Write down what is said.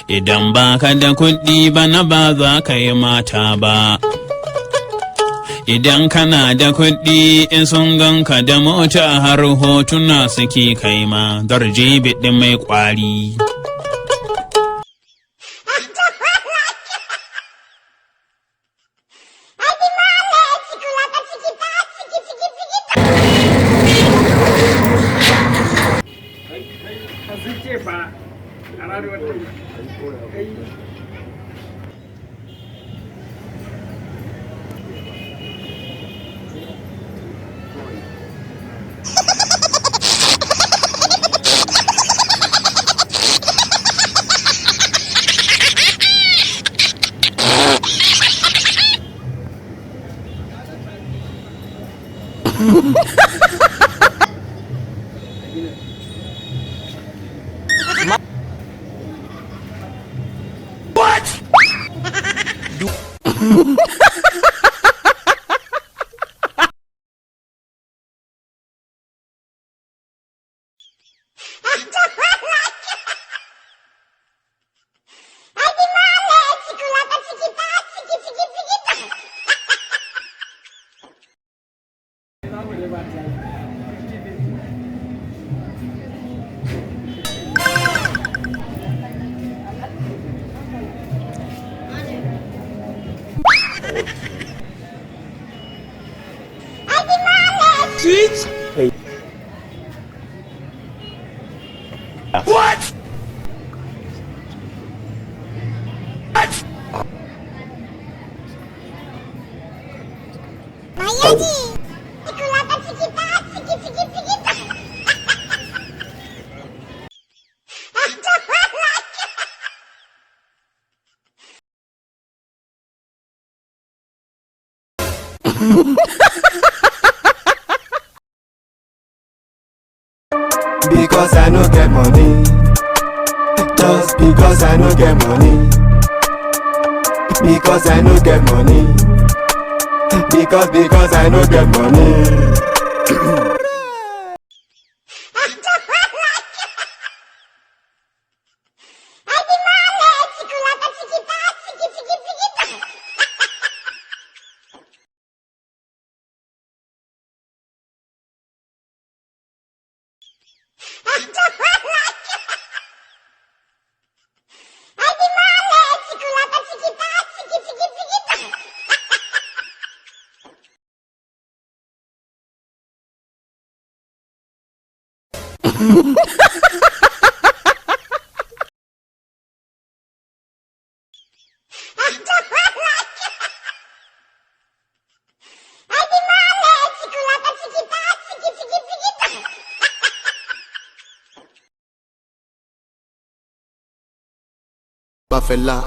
Idan baka da kuɗi bana ba za ka yi mata ba. Idan kana da kuɗi in sun ganka da mota har hotuna suke kai ma darje biɗi mai ƙwari. What? Hey. What? Because I no get money. Just because I no get money. Because I no get money. Because I no get money. Buffalo.